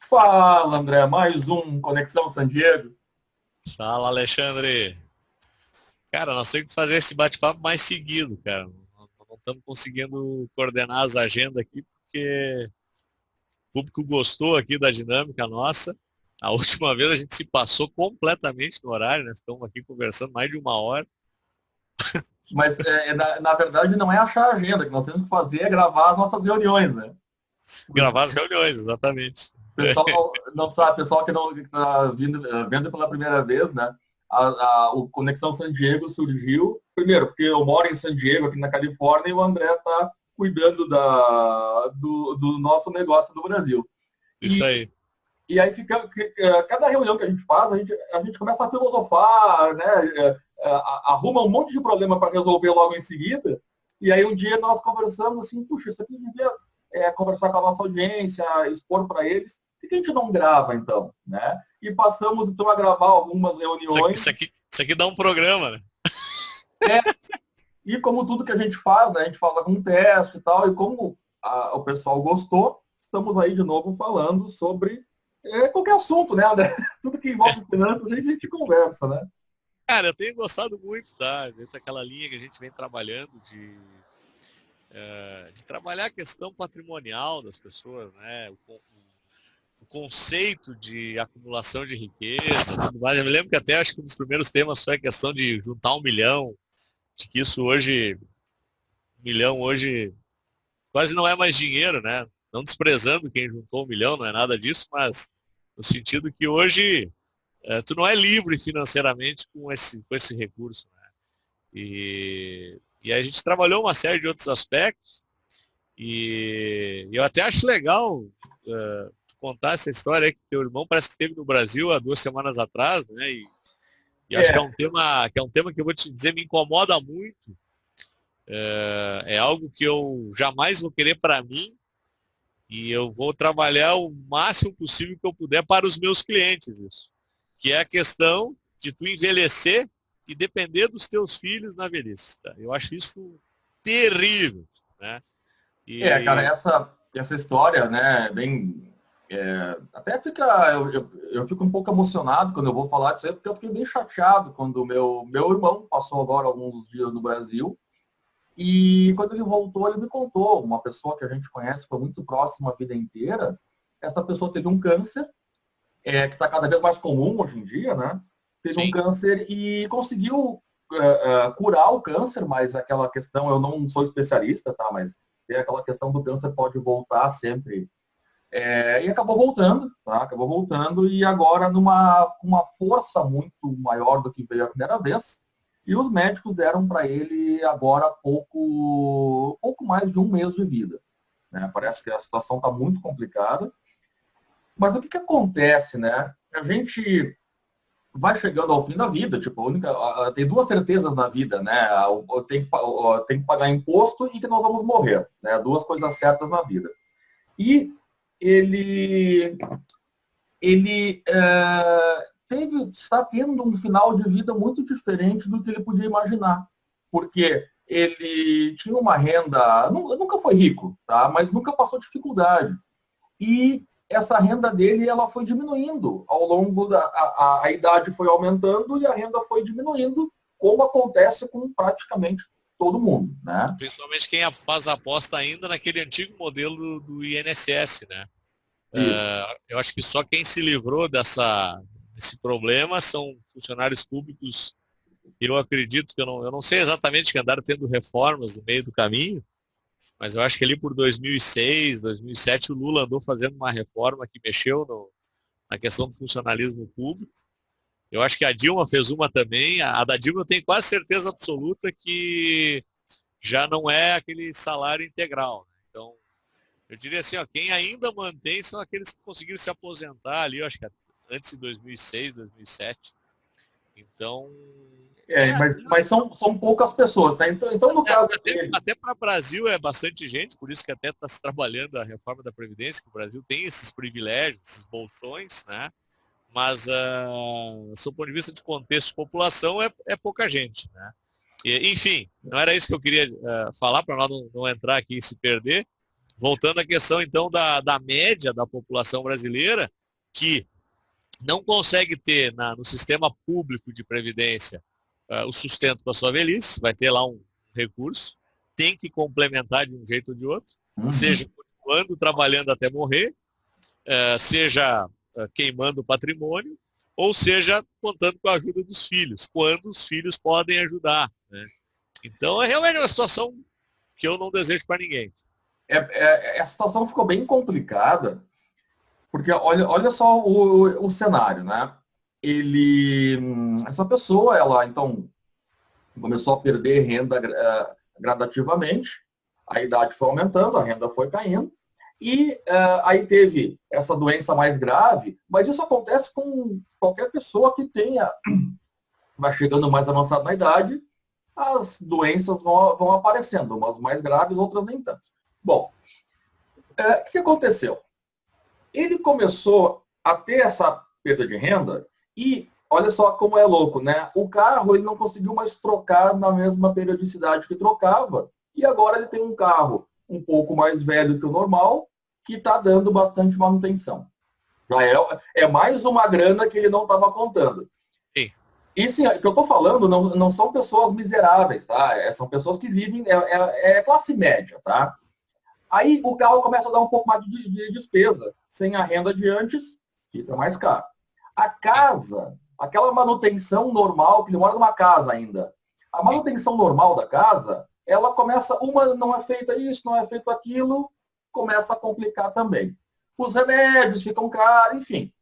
Fala, André, mais um Conexão San Diego. Fala, Alexandre. Cara, nós temos que fazer esse bate-papo mais seguido, cara. Não estamos conseguindo coordenar as agendas aqui, porque o público gostou aqui da dinâmica nossa. A última vez a gente se passou completamente no horário, né? Ficamos aqui conversando mais de uma hora. Mas, na verdade, não é achar a agenda, que nós temos que fazer é gravar as nossas reuniões, né? O Gravar as reuniões, exatamente. pessoal não sabe, pessoal que não está vendo pela primeira vez, né? O Conexão San Diego surgiu, primeiro, porque eu moro em San Diego, aqui na Califórnia, e o André está cuidando do nosso negócio do Brasil. Isso E aí. E aí fica, cada reunião que a gente faz, a gente começa a filosofar, né? Arruma um monte de problema para resolver logo em seguida. E aí um dia nós conversamos assim, puxa, isso aqui devia conversar com a nossa audiência, expor para eles. Por que a gente não grava então, né? E passamos então a gravar algumas Isso aqui, reuniões. isso aqui, isso aqui dá um programa, né? É, e como tudo que a gente faz, né, a gente faz algum teste e tal, e como o pessoal gostou, estamos aí de novo falando sobre qualquer assunto, né, André? Tudo que envolve finanças, a gente conversa, né? Cara, eu tenho gostado muito, tá? Dentro daquela linha que a gente vem trabalhando de trabalhar a questão patrimonial das pessoas, né? O conceito de acumulação de riqueza, tudo mais. Eu me lembro que até acho que um dos primeiros temas foi a questão de juntar 1 milhão, de que isso hoje, 1 milhão hoje quase não é mais dinheiro, né? Não desprezando quem juntou 1 milhão, não é nada disso, mas no sentido que hoje tu não é livre financeiramente com esse recurso, né? E a gente trabalhou uma série de outros aspectos e eu até acho legal contar essa história aí que teu irmão parece que esteve no Brasil há 2 semanas atrás, né? E acho que é É, um tema que eu vou te dizer me incomoda muito. É algo que eu jamais vou querer para mim e eu vou trabalhar o máximo possível que eu puder para os meus clientes isso, que é a questão de tu envelhecer e depender dos teus filhos na velhice. Tá? Eu acho isso terrível, né? cara, E essa história, né, bem. Até fica. Eu fico um pouco emocionado quando eu vou falar disso aí, porque eu fiquei bem chateado quando o meu irmão passou agora alguns dias no Brasil. E quando ele voltou, ele me contou, uma pessoa que a gente conhece, foi muito próxima a vida inteira. Essa pessoa teve um câncer, que está cada vez mais comum hoje em dia, né? Teve um sim, câncer e conseguiu curar o câncer, mas aquela questão, eu não sou especialista, tá? Mas tem aquela questão do câncer pode voltar sempre. E acabou voltando, tá? Acabou voltando e agora com uma força muito maior do que veio a primeira vez. E os médicos deram para ele agora pouco mais de um mês de vida. Né? Parece que a situação está muito complicada. Mas o que acontece, né? A gente vai chegando ao fim da vida, tipo, tem duas certezas na vida, né? Tem que pagar imposto e que nós vamos morrer, né? Duas coisas certas na vida. E ele, está tendo um final de vida muito diferente do que ele podia imaginar, porque ele tinha uma renda, nunca foi rico, tá? Mas nunca passou dificuldade. E essa renda dele ela foi diminuindo ao longo a idade foi aumentando e a renda foi diminuindo, como acontece com praticamente todo mundo, né? principalmente quem faz a aposta ainda naquele antigo modelo do INSS, né? Isso. Eu acho que só quem se livrou desse problema são funcionários públicos. Eu acredito que eu não sei exatamente que andaram tendo reformas no meio do caminho, mas eu acho que ali por 2006, 2007, o Lula andou fazendo uma reforma que mexeu na questão do funcionalismo público. Eu acho que a Dilma fez uma também. A da Dilma eu tenho quase certeza absoluta que já não é aquele salário integral, né? Então, eu diria assim, ó, quem ainda mantém são aqueles que conseguiram se aposentar ali, eu acho que antes de 2006, 2007. Então, Mas são poucas pessoas, tá? Então no caso até, dele, até para o Brasil é bastante gente, por isso que até está se trabalhando a reforma da Previdência, que o Brasil tem esses privilégios, esses bolsões, né? Mas, sob o ponto de vista de contexto de população, é pouca gente, né? Enfim, não era isso que eu queria falar, para nós não entrar aqui e se perder, voltando à questão, então, da média da população brasileira, que não consegue ter no sistema público de previdência o sustento para a sua velhice, vai ter lá um recurso, tem que complementar de um jeito ou de outro, seja continuando trabalhando até morrer, seja queimando o patrimônio, ou seja, contando com a ajuda dos filhos, quando os filhos podem ajudar, né? Então, é realmente uma situação que eu não desejo para ninguém. A situação ficou bem complicada, porque olha só o cenário, né? Essa pessoa, ela então começou a perder renda gradativamente, a idade foi aumentando, a renda foi caindo, e aí teve essa doença mais grave, mas isso acontece com qualquer pessoa que vai chegando mais avançado na idade, as doenças vão aparecendo, umas mais graves, outras nem tanto. Bom, o que aconteceu? Ele começou a ter essa perda de renda e olha só como é louco, né? O carro ele não conseguiu mais trocar na mesma periodicidade que trocava e agora ele tem um carro um pouco mais velho que o normal que está dando bastante manutenção. Já é mais uma grana que ele não estava contando. Sim. E sim, o que eu estou falando não são pessoas miseráveis, tá? São pessoas que vivem, é classe média, tá? Aí o carro começa a dar um pouco mais de despesa. Sem a renda de antes, fica mais caro. A casa, aquela manutenção normal, que ele mora numa casa ainda, a manutenção normal da casa, ela começa, uma não é feita isso, não é feito aquilo, começa a complicar também. Os remédios ficam caros, enfim.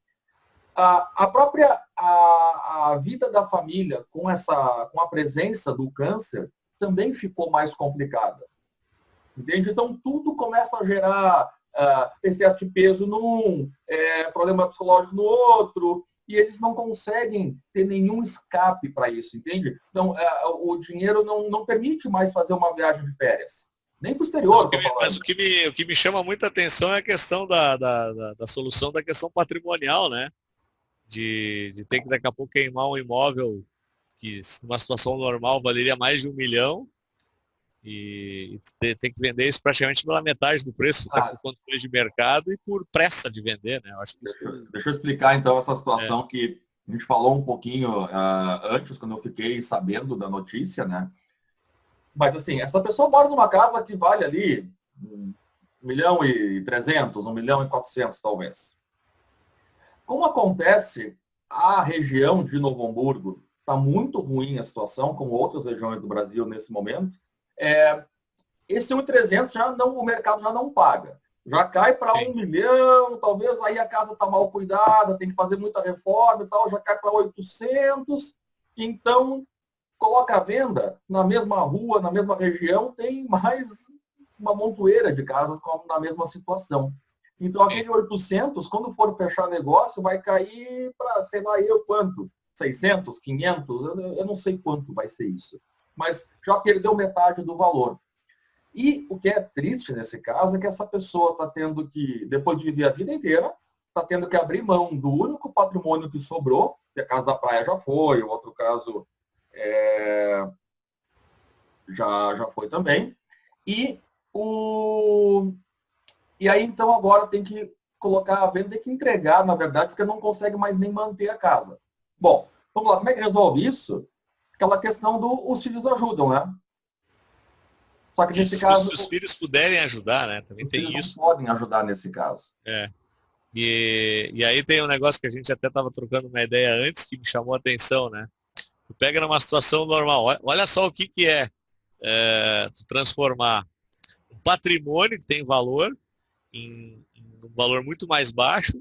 A própria a vida da família com a presença do câncer também ficou mais complicada. Entende? Então, tudo começa a gerar excesso de peso num, problema psicológico no outro, e eles não conseguem ter nenhum escape para isso, entende? Então, o dinheiro não permite mais fazer uma viagem de férias. Nem para o exterior. Mas o que me chama muita atenção é a questão da solução da questão patrimonial, né? De ter que daqui a pouco queimar um imóvel que numa situação normal valeria mais de 1 milhão e tem que vender isso praticamente pela metade do preço, por controle de mercado e por pressa de vender, né? Eu acho que deixa eu explicar então essa situação que a gente falou um pouquinho antes, quando eu fiquei sabendo da notícia, né? Mas assim, essa pessoa mora numa casa que vale ali 1.300.000, 1.400.000 talvez. Como acontece, a região de Novo Hamburgo está muito ruim a situação, como outras regiões do Brasil nesse momento. Esse 1.300.000 o mercado já não paga. Já cai para 1 milhão, talvez aí a casa está mal cuidada, tem que fazer muita reforma e tal, já cai para 800. Então, coloca a venda na mesma rua, na mesma região, tem mais uma montoeira de casas na mesma situação. Então, aquele 800, quando for fechar negócio, vai cair para, sei lá eu quanto, 600, 500, eu não sei quanto vai ser isso. Mas já perdeu metade do valor. E o que é triste nesse caso é que essa pessoa está tendo que, depois de viver a vida inteira, está tendo que abrir mão do único patrimônio que sobrou, que a casa da praia já foi, o outro caso já foi também. E aí, então, agora tem que colocar a venda, tem que entregar, na verdade, porque não consegue mais nem manter a casa. Bom, vamos lá, como é que resolve isso? Aquela questão os filhos ajudam, né? Só que nesse caso... Se os filhos puderem ajudar, né? Também tem isso. Podem ajudar nesse caso. E aí tem um negócio que a gente até estava trocando uma ideia antes, que me chamou a atenção, né? Tu pega numa situação normal, olha só o que é tu transformar um patrimônio que tem valor em um valor muito mais baixo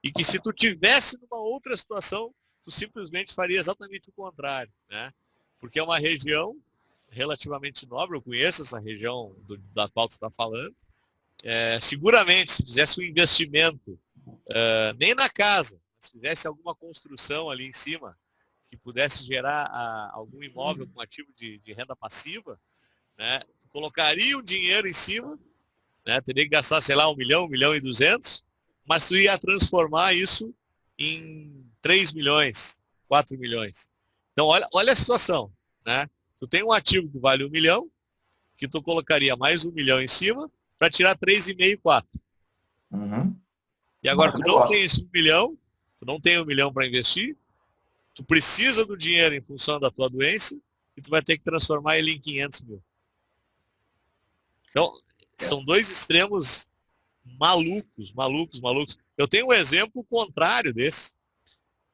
e que se tu tivesse numa outra situação, tu simplesmente faria exatamente o contrário, né? Porque é uma região relativamente nobre, eu conheço essa região da qual tu está falando. Seguramente, se fizesse um investimento, nem na casa, mas fizesse alguma construção ali em cima, que pudesse gerar algum imóvel com ativo de renda passiva, né? Colocaria um dinheiro em cima, né? Teria que gastar, sei lá, 1 milhão, 1.200.000, mas tu ia transformar isso em 3 milhões, 4 milhões. Então, olha a situação, né? Tu tem um ativo que vale 1 milhão, que tu colocaria mais 1 milhão em cima, para tirar 3,5, 4. Uhum. E agora tu não tem esse 1 milhão, tu não tem 1 milhão para investir, tu precisa do dinheiro em função da tua doença e tu vai ter que transformar ele em 500 mil. Então, são dois extremos malucos, malucos, malucos. Eu tenho um exemplo contrário desse,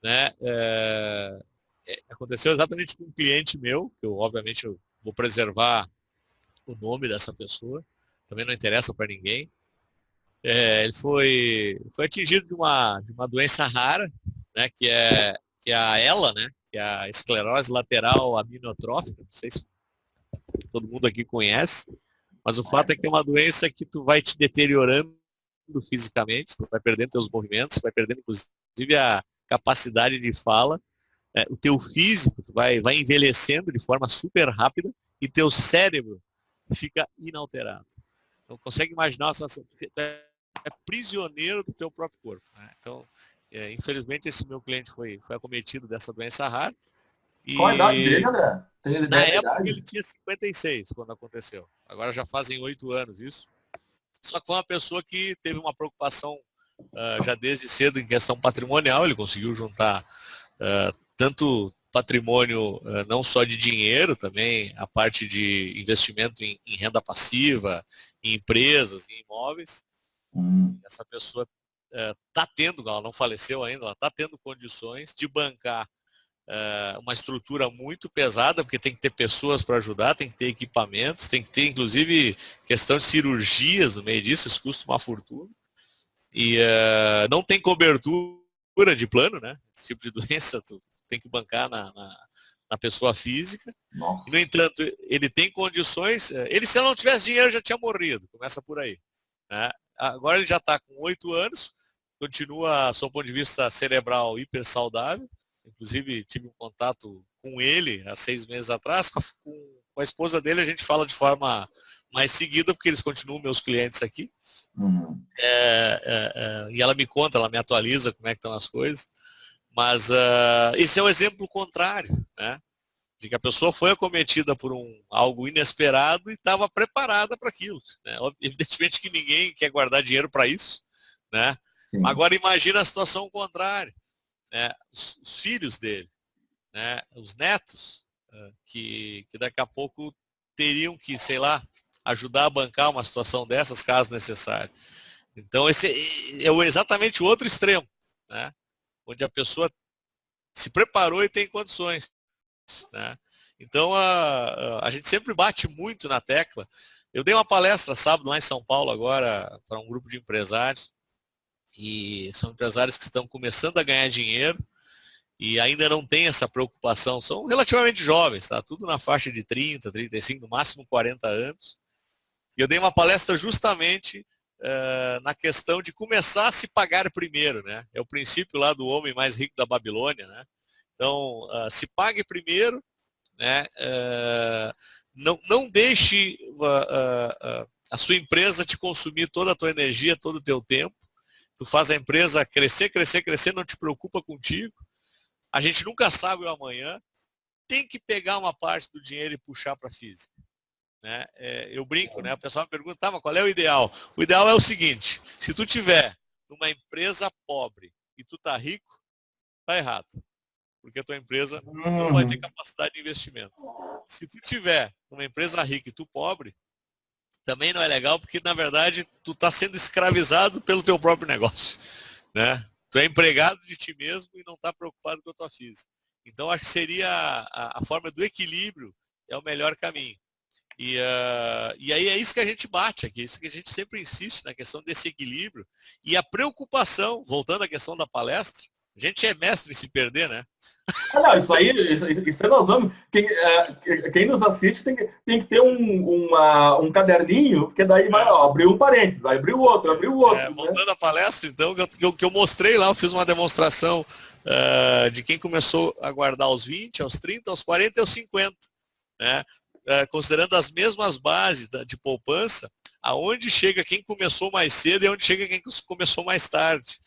né? Aconteceu exatamente com um cliente meu, que eu, obviamente, eu vou preservar o nome dessa pessoa, também não interessa para ninguém. Ele foi atingido de uma doença rara, né? Que é a ELA, né? Que é a esclerose lateral amiotrófica, não sei se todo mundo aqui conhece, mas o fato é que é uma doença que tu vai te deteriorando fisicamente, tu vai perdendo teus movimentos, vai perdendo inclusive a capacidade de fala, o teu físico tu vai envelhecendo de forma super rápida e teu cérebro fica inalterado. Não consegue imaginar, tu é prisioneiro do teu próprio corpo, né? Então, infelizmente esse meu cliente foi acometido dessa doença rara. Qual a idade dele, André? Tem Na ideia da época idade? ele tinha 56 quando aconteceu. Agora já fazem 8 anos isso. Só que foi uma pessoa que teve uma preocupação já desde cedo em questão patrimonial. Ele conseguiu juntar tanto patrimônio não só de dinheiro, também a parte de investimento em renda passiva, em empresas, em imóveis. Essa pessoa está tendo, ela não faleceu ainda, ela está tendo condições de bancar uma estrutura muito pesada, porque tem que ter pessoas para ajudar, tem que ter equipamentos, tem que ter inclusive questão de cirurgias no meio disso, isso custa uma fortuna. E não tem cobertura de plano, né? Esse tipo de doença tu tem que bancar na pessoa física. Nossa. E, no entanto, ele tem condições, ele se ele não tivesse dinheiro já tinha morrido, começa por aí, né? Agora ele já está com 8 anos, continua, sob o ponto de vista cerebral, hiper saudável. Inclusive, tive um contato com ele há 6 meses atrás. Com a esposa dele, a gente fala de forma mais seguida, porque eles continuam meus clientes aqui. E ela me conta, ela me atualiza como é que estão as coisas. Mas esse é o exemplo contrário, né? De que a pessoa foi acometida por algo inesperado e estava preparada para aquilo, né? Evidentemente que ninguém quer guardar dinheiro para isso, né? Agora imagina a situação contrária. Os filhos dele, né, os netos, que daqui a pouco teriam que, sei lá, ajudar a bancar uma situação dessas, caso necessário. Então, esse é exatamente o outro extremo, né, onde a pessoa se preparou e tem condições, né. Então, a gente sempre bate muito na tecla. Eu dei uma palestra sábado lá em São Paulo agora para um grupo de empresários, e são empresários que estão começando a ganhar dinheiro e ainda não tem essa preocupação. São relativamente jovens, tá? Tudo na faixa de 30, 35, no máximo 40 anos. E eu dei uma palestra justamente na questão de começar a se pagar primeiro, né? É o princípio lá do homem mais rico da Babilônia, né? Então, se pague primeiro, né? Não deixe a sua empresa te consumir toda a tua energia, todo o teu tempo. Tu faz a empresa crescer, crescer, crescer, não te preocupa contigo. A gente nunca sabe o amanhã. Tem que pegar uma parte do dinheiro e puxar para a física, né? Eu brinco, né? O pessoal me pergunta, mas qual é o ideal? O ideal é o seguinte: se tu tiver numa empresa pobre e tu tá rico, tá errado, porque a tua empresa não vai ter capacidade de investimento. Se tu tiver numa empresa rica e tu pobre, também não é legal, porque na verdade tu tá sendo escravizado pelo teu próprio negócio, né? Tu é empregado de ti mesmo e não está preocupado com a tua física. Então acho que seria a forma do equilíbrio é o melhor caminho. E aí é isso que a gente bate aqui, isso que a gente sempre insiste na questão desse equilíbrio e a preocupação, voltando à questão da palestra, a gente é mestre em se perder, né? Não, isso aí nós vamos. Quem nos assiste tem que ter um caderninho, porque daí vai, abrir um parênteses, aí abriu outro, né? Voltando à palestra, então, que eu mostrei lá, eu fiz uma demonstração de quem começou a guardar aos 20, aos 30, aos 40 e aos 50, né? Considerando as mesmas bases de poupança, aonde chega quem começou mais cedo e aonde chega quem começou mais tarde,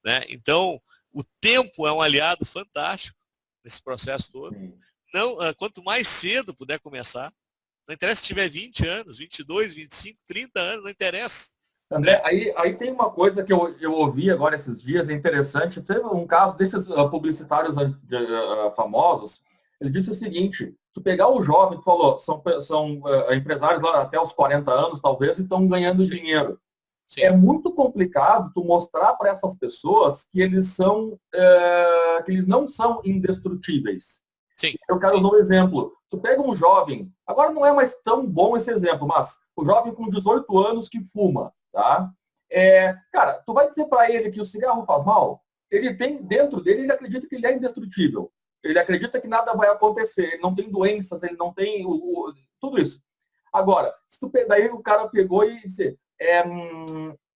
né? Então, o tempo é um aliado fantástico nesse processo todo. Não, quanto mais cedo puder começar, Não interessa se tiver 20 anos, 22, 25, 30 anos, não interessa. André, aí tem uma coisa que eu ouvi agora esses dias, é interessante. Teve um caso desses publicitários famosos. Ele disse o seguinte: tu pegar o jovem, tu falou, são empresários lá até os 40 anos, talvez, e estão ganhando Sim. dinheiro. Sim. É muito complicado tu mostrar para essas pessoas que eles não são indestrutíveis. Sim. Eu quero usar um exemplo. Tu pega um jovem, agora não é mais tão bom esse exemplo, mas o jovem com 18 anos que fuma, tá? Cara, tu vai dizer para ele que o cigarro faz mal? Ele tem dentro dele, ele acredita que ele é indestrutível. Ele acredita que nada vai acontecer, ele não tem doenças, ele não tem tudo isso. Agora, daí o cara pegou e disse,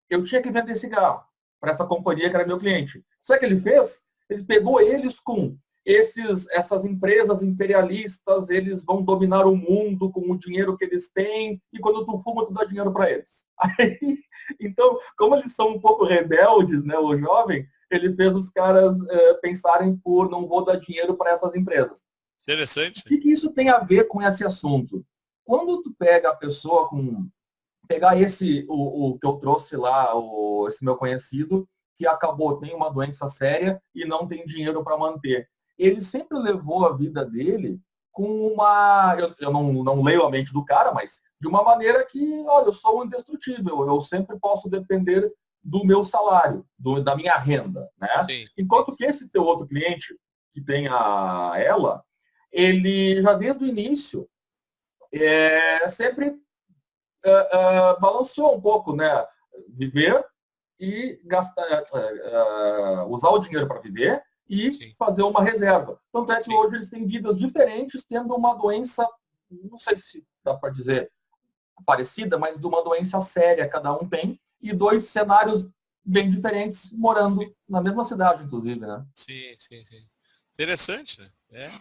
eu tinha que vender cigarro para essa companhia que era meu cliente. Sabe o que ele fez? Ele pegou eles com essas empresas imperialistas, eles vão dominar o mundo com o dinheiro que eles têm, e quando tu fuma, tu dá dinheiro para eles. Aí, então, como eles são um pouco rebeldes, né, o jovem, ele fez os caras pensarem por não vou dar dinheiro para essas empresas. Interessante. O que isso tem a ver com esse assunto? Quando tu pega a pessoa pegar o que eu trouxe lá, esse meu conhecido, que tem uma doença séria e não tem dinheiro para manter. Ele sempre levou a vida dele com eu não leio a mente do cara, mas de uma maneira que, olha, eu sou indestrutível, eu sempre posso depender do meu salário, da minha renda, né? Sim. Enquanto que esse teu outro cliente, que tem ela, ele já desde o início sempre balanceou um pouco, né? Viver e gastar, usar o dinheiro para viver e Sim. fazer uma reserva. Tanto é que hoje eles têm vidas diferentes, tendo uma doença, não sei se dá para dizer parecida, mas de uma doença séria cada um tem, e 2 cenários bem diferentes, morando na mesma cidade, inclusive, né? Sim. Interessante, né?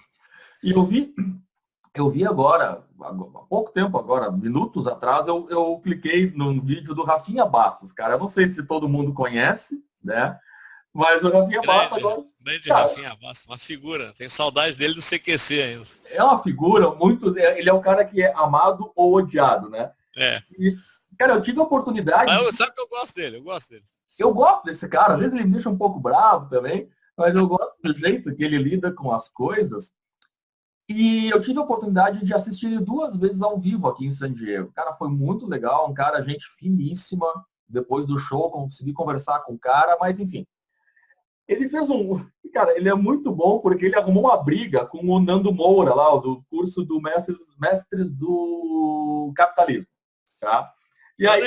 E eu vi agora, há pouco tempo agora, minutos atrás, eu cliquei num vídeo do Rafinha Bastos, cara. Eu não sei se todo mundo conhece, né? Mas o Rafinha Bastos agora... Grande cara, Rafinha Bastos, uma figura. Tenho saudade dele do CQC ainda. É uma figura muito... Ele é um cara que é amado ou odiado, né? E, cara, eu tive a oportunidade... Sabe que eu gosto dele, Eu gosto desse cara. Às vezes ele me deixa um pouco bravo também, mas eu gosto do jeito que ele lida com as coisas. E eu tive a oportunidade de assistir ele 2 vezes ao vivo aqui em San Diego. Cara, foi muito legal, um cara, gente finíssima. Depois do show, consegui conversar com o cara, mas enfim. Ele fez Cara, ele é muito bom porque ele arrumou uma briga com o Nando Moura, lá, do curso do Mestres do Capitalismo. Tá? E aí...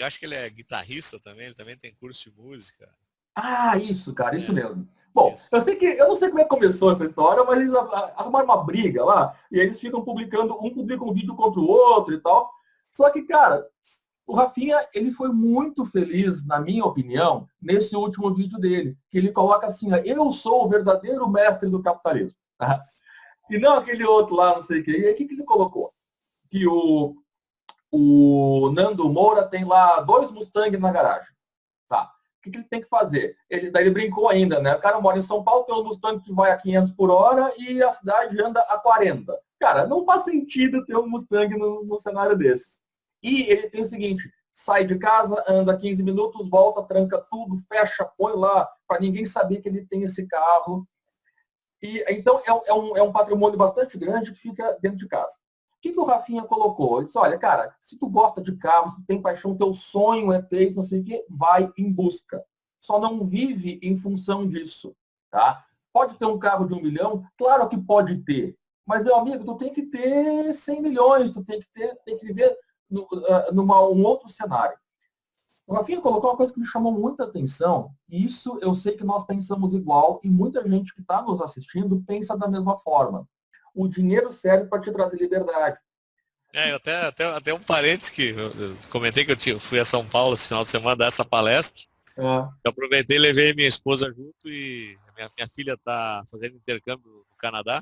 acho que ele é guitarrista também, ele também tem curso de música. Isso, cara, isso mesmo. Bom, isso. Eu não sei como é que começou essa história, mas eles arrumaram uma briga lá, e aí eles ficam publicando, um publica um vídeo contra o outro e tal. Só que, cara, o Rafinha, ele foi muito feliz, na minha opinião, nesse último vídeo dele, que ele coloca assim, eu sou o verdadeiro mestre do capitalismo. Tá? E não aquele outro lá, não sei o quê. E aí, o que ele colocou? Que o Nando Moura tem lá 2 Mustang na garagem. Tá. O que ele tem que fazer? Daí ele brincou ainda, né? O cara mora em São Paulo, tem um Mustang que vai a 500 por hora e a cidade anda a 40. Cara, não faz sentido ter um Mustang no cenário desses. E ele tem o seguinte, sai de casa, anda 15 minutos, volta, tranca tudo, fecha, põe lá, para ninguém saber que ele tem esse carro. E então é um patrimônio bastante grande que fica dentro de casa. O que o Rafinha colocou? Ele disse, olha, cara, se tu gosta de carro, se tu tem paixão, teu sonho é ter isso, não sei o quê, vai em busca. Só não vive em função disso, tá? Pode ter um carro de 1 milhão? Claro que pode ter. Mas, meu amigo, tu tem que ter 100 milhões, tu tem que viver um outro cenário. O Rafinha colocou uma coisa que me chamou muita atenção, e isso eu sei que nós pensamos igual, e muita gente que está nos assistindo pensa da mesma forma. O dinheiro serve para te trazer liberdade. Até um parênteses que eu comentei que eu fui a São Paulo esse final de semana dar essa palestra. Eu aproveitei e levei minha esposa junto e minha filha está fazendo intercâmbio no Canadá.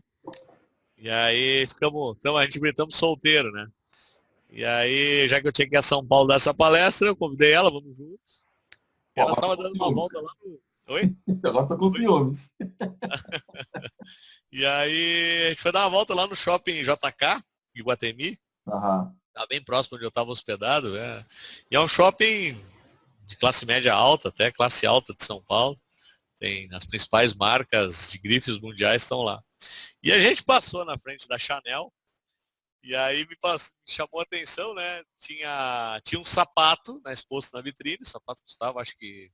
E aí a gente estamos solteiro, né? E aí, já que eu tinha que ir a São Paulo dar essa palestra, eu convidei ela, vamos juntos. Ela estava dando uma volta lá no... Oi? Agora tô com ciúmes. E aí, a gente foi dar uma volta lá no shopping JK, em Iguatemi. Aham. Tá bem próximo onde eu estava hospedado, né? E é um shopping de classe média alta, até classe alta de São Paulo. Tem as principais marcas de grifes mundiais estão lá. E a gente passou na frente da Chanel, e aí me chamou a atenção, né? Tinha um sapato exposto na vitrine, o sapato custava acho que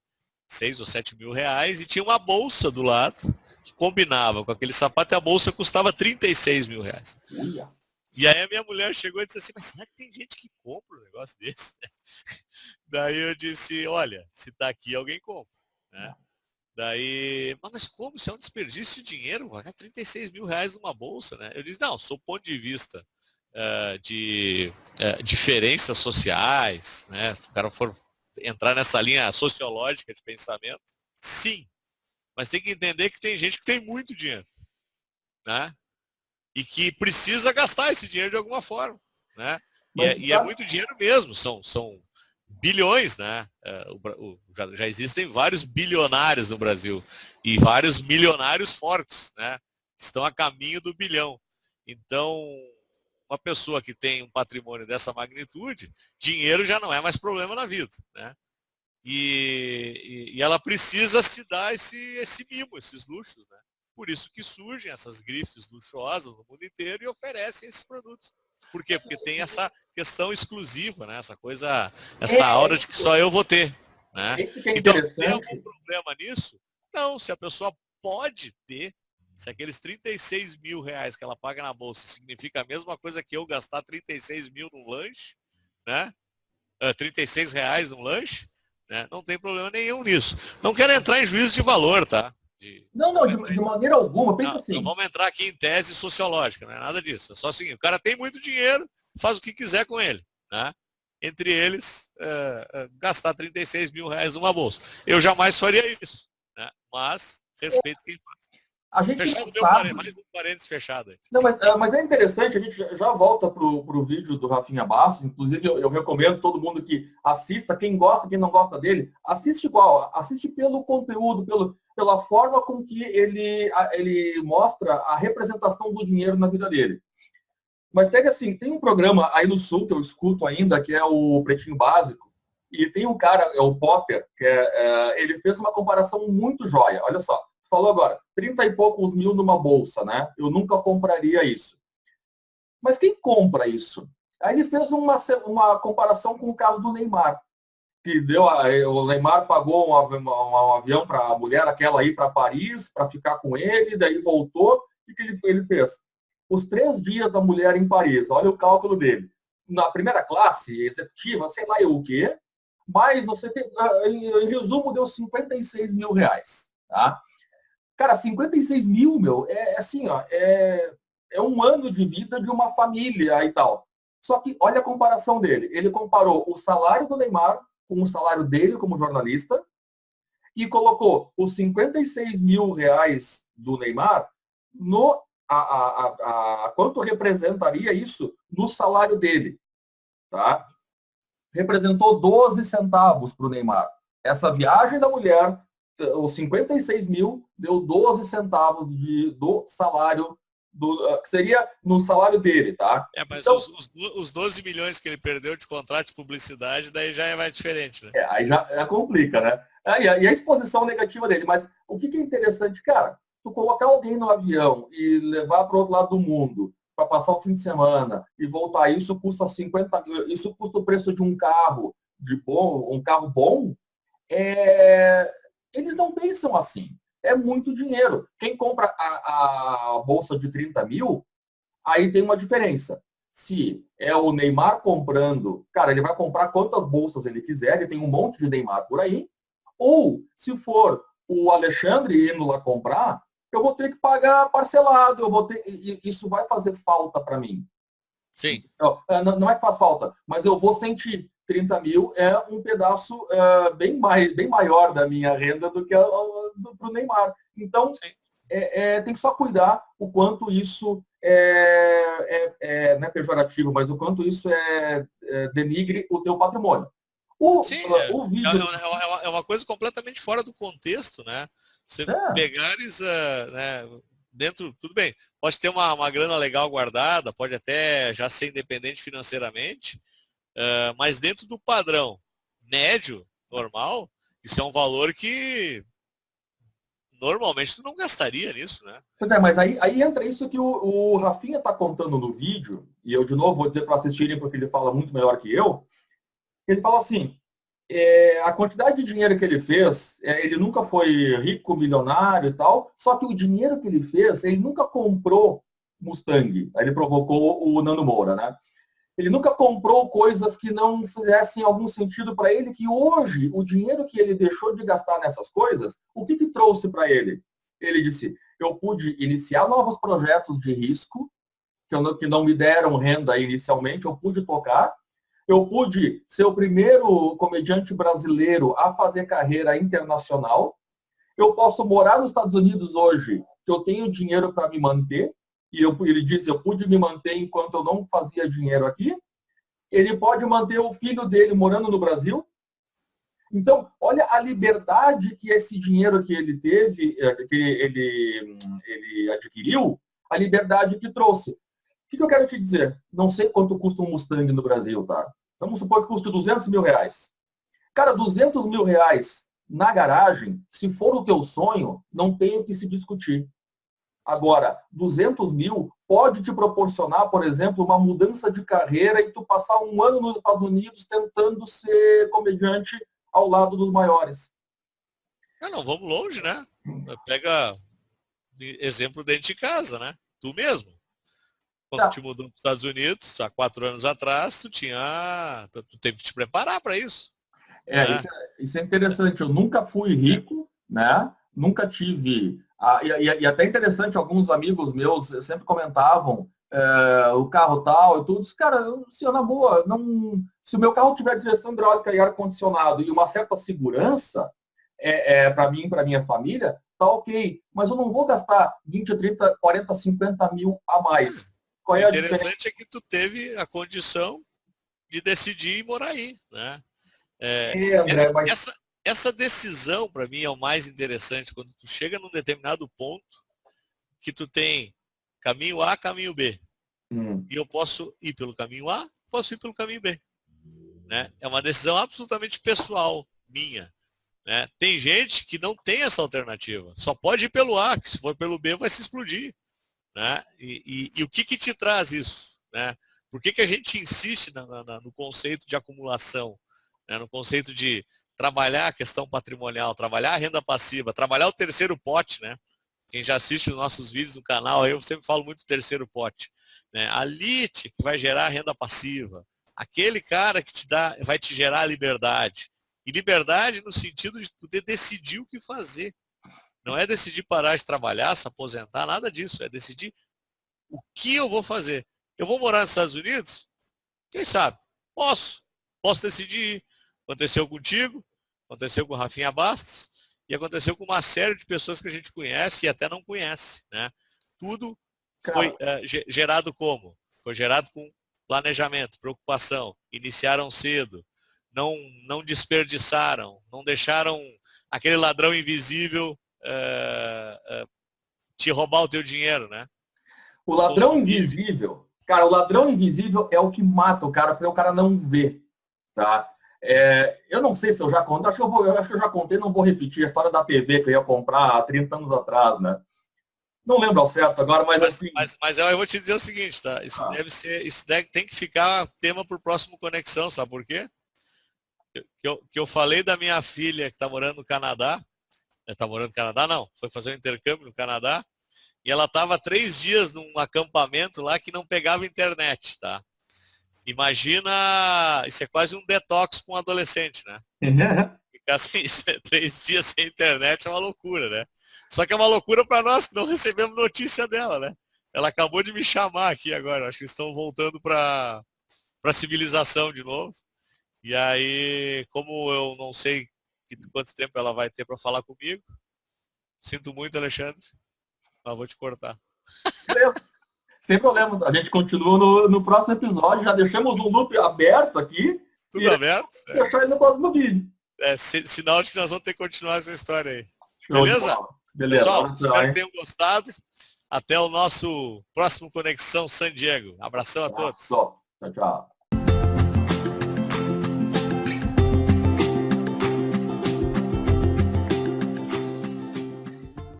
6 ou 7 mil reais, e tinha uma bolsa do lado que combinava com aquele sapato, e a bolsa custava 36 mil reais. Uia. E aí a minha mulher chegou e disse assim, mas será que tem gente que compra um negócio desse? Daí eu disse, olha, se tá aqui, alguém compra, né? Daí, mas como? Isso é um desperdício de dinheiro, pagar 36 mil reais numa bolsa, né? Eu disse, não, sob o ponto de vista de diferenças sociais, né? Se o cara for entrar nessa linha sociológica de pensamento, sim. Mas tem que entender que tem gente que tem muito dinheiro, né? E que precisa gastar esse dinheiro de alguma forma, né? E é muito dinheiro mesmo, são bilhões, né? Já existem vários bilionários no Brasil e vários milionários fortes, né? Estão a caminho do bilhão. Então, uma pessoa que tem um patrimônio dessa magnitude, dinheiro já não é mais problema na vida, né? E ela precisa se dar esse mimo, esses luxos, né? Por isso que surgem essas grifes luxuosas no mundo inteiro e oferecem esses produtos. Por quê? Porque tem essa questão exclusiva, né? Essa coisa, essa aura de que só eu vou ter, né? Isso que é Então, interessante. tem algum problema nisso? Não, se a pessoa pode ter, se aqueles 36 mil reais que ela paga na bolsa significa a mesma coisa que eu gastar 36 mil num lanche, né? 36 reais num lanche, né? Não tem problema nenhum nisso. Não quero entrar em juízo de valor, tá? Não, de maneira alguma. Pensa assim. Não vamos entrar aqui em tese sociológica, não é nada disso. É só o seguinte, o cara tem muito dinheiro, faz o que quiser com ele, né? Entre eles, gastar 36 mil reais numa bolsa. Eu jamais faria isso, né? Mas respeito quem faz. A gente fechado meu sabe. mais um parênteses fechado aí. Não, mas é interessante, a gente já volta pro vídeo do Rafinha Bastos, inclusive eu recomendo todo mundo que assista, quem gosta, quem não gosta dele, assiste igual, assiste pelo conteúdo, pela forma com que ele mostra a representação do dinheiro na vida dele. Mas pega assim, tem um programa aí no Sul que eu escuto ainda, que é o Pretinho Básico, e tem um cara, é o Potter, que ele fez uma comparação muito joia, olha só. Falou agora, 30 e poucos mil numa bolsa, né? Eu nunca compraria isso. Mas quem compra isso? Aí ele fez uma comparação com o caso do Neymar, que o Neymar pagou um avião para a mulher aquela ir para Paris, para ficar com ele, daí voltou, e o que ele fez? Os 3 dias da mulher em Paris, olha o cálculo dele. Na primeira classe, executiva, sei lá o quê, mas em resumo deu 56 mil reais, tá? Cara, 56 mil, meu, é assim, ó, é um ano de vida de uma família e tal. Só que olha a comparação dele. Ele comparou o salário do Neymar com o salário dele como jornalista e colocou os 56 mil reais do Neymar quanto representaria isso no salário dele, tá? Representou 12 centavos para o Neymar. Essa viagem da mulher, os 56 mil, deu 12 centavos do salário, que seria no salário dele, tá? Mas então, os 12 milhões que ele perdeu de contrato de publicidade, daí já é mais diferente, né? Aí já complica, né? E a exposição negativa dele. Mas o que é interessante, cara? Tu colocar alguém no avião e levar para o outro lado do mundo para passar o fim de semana e voltar, isso custa 50 mil, isso custa o preço de um carro um carro bom, eles não pensam assim. É muito dinheiro. Quem compra a bolsa de 30 mil, aí tem uma diferença. Se é o Neymar comprando, cara, ele vai comprar quantas bolsas ele quiser, ele tem um monte de Neymar por aí. Ou, se for o Alexandre indo lá comprar, eu vou ter que pagar parcelado, isso vai fazer falta para mim. Sim. Não é que faz falta, mas eu vou sentir. 30 mil é um pedaço bem maior da minha renda do que do Neymar. Então, tem que só cuidar o quanto isso não é pejorativo, mas o quanto isso denigre o teu patrimônio. O vídeo... É uma coisa completamente fora do contexto, né? Você pegares, né, tudo bem, pode ter uma grana legal guardada, pode até já ser independente financeiramente, mas dentro do padrão médio, normal, isso é um valor que normalmente tu não gastaria nisso, né? Pois é, mas aí entra isso que o Rafinha está contando no vídeo, e eu de novo vou dizer para assistirem porque ele fala muito melhor que eu. Ele fala assim, a quantidade de dinheiro que ele fez, ele nunca foi rico, milionário e tal, só que o dinheiro que ele fez, ele nunca comprou Mustang. Aí ele provocou o Nando Moura, né? Ele nunca comprou coisas que não fizessem algum sentido para ele, que hoje, o dinheiro que ele deixou de gastar nessas coisas, o que trouxe para ele? Ele disse, eu pude iniciar novos projetos de risco, que não me deram renda inicialmente, eu pude tocar, eu pude ser o primeiro comediante brasileiro a fazer carreira internacional, eu posso morar nos Estados Unidos hoje, que eu tenho dinheiro para me manter, e ele disse, eu pude me manter enquanto eu não fazia dinheiro aqui. Ele pode manter o filho dele morando no Brasil. Então, olha a liberdade que esse dinheiro que ele teve, que ele adquiriu, a liberdade que trouxe. O que eu quero te dizer? Não sei quanto custa um Mustang no Brasil, tá? Vamos supor que custe 200 mil reais. Cara, 200 mil reais na garagem, se for o teu sonho, não tem o que se discutir. Agora, 200 mil pode te proporcionar, por exemplo, uma mudança de carreira e tu passar um ano nos Estados Unidos tentando ser comediante ao lado dos maiores. Não, vamos longe, né? Pega exemplo dentro de casa, né? Tu mesmo. Quando te mudou para os Estados Unidos, há 4 anos atrás, tu teve que te preparar para isso. Né? Isso é interessante. Eu nunca fui rico, né? Nunca tive... E até interessante, alguns amigos meus sempre comentavam o carro tal e tudo. Cara, assim, na boa, se o meu carro tiver direção hidráulica e ar-condicionado e uma certa segurança para mim e para minha família, tá ok. Mas eu não vou gastar 20, 30, 40, 50 mil a mais. Qual é o interessante é que tu teve a condição de decidir morar aí, né? André, mas... Essa decisão, para mim, é o mais interessante, quando tu chega num determinado ponto que tu tem caminho A, caminho B. E eu posso ir pelo caminho A, posso ir pelo caminho B. Né? É uma decisão absolutamente pessoal, minha. Né? Tem gente que não tem essa alternativa. Só pode ir pelo A, que se for pelo B vai se explodir. Né? E o que te traz isso? Né? Por que a gente insiste no conceito de acumulação? Né? No conceito de trabalhar a questão patrimonial, trabalhar a renda passiva, trabalhar o terceiro pote, né? Quem já assiste os nossos vídeos no canal, eu sempre falo muito do terceiro pote. Né? A elite que vai gerar renda passiva, aquele cara que vai te gerar liberdade. E liberdade no sentido de poder decidir o que fazer. Não é decidir parar de trabalhar, se aposentar, nada disso. É decidir o que eu vou fazer. Eu vou morar nos Estados Unidos? Quem sabe? Posso decidir. Aconteceu contigo, aconteceu com o Rafinha Bastos e aconteceu com uma série de pessoas que a gente conhece e até não conhece. Né? Tudo foi gerado como? Foi gerado com planejamento, preocupação, iniciaram cedo, não desperdiçaram, não deixaram aquele ladrão invisível te roubar o teu dinheiro. Né? O ladrão invisível, cara, o ladrão invisível é o que mata o cara, porque o cara não vê. Tá? Eu não sei se eu já contei, acho que eu já contei, não vou repetir a história da TV que eu ia comprar há 30 anos atrás, né? Não lembro ao certo agora, mas assim... Mas eu vou te dizer o seguinte, tá? Tem que ficar tema para o próximo Conexão, sabe por quê? Que eu falei da minha filha que está morando no Canadá, está morando no Canadá não, foi fazer um intercâmbio no Canadá, e ela estava 3 dias num acampamento lá que não pegava internet, tá? Imagina, isso é quase um detox para um adolescente, né? Ficar 3 dias sem internet é uma loucura, né? Só que é uma loucura para nós que não recebemos notícia dela, né? Ela acabou de me chamar aqui agora, acho que estão voltando para a civilização de novo. E aí, como eu não sei quanto tempo ela vai ter para falar comigo, sinto muito, Alexandre, mas vou te cortar. Sem problema, a gente continua no próximo episódio, já deixamos um loop aberto aqui. Tudo aberto? Deixar ele no próximo vídeo. Sinal de que nós vamos ter que continuar essa história aí. Beleza? Beleza? Pessoal, espero que tenham gostado. Até o nosso próximo Conexão San Diego. Abração a todos. Tchau, tchau.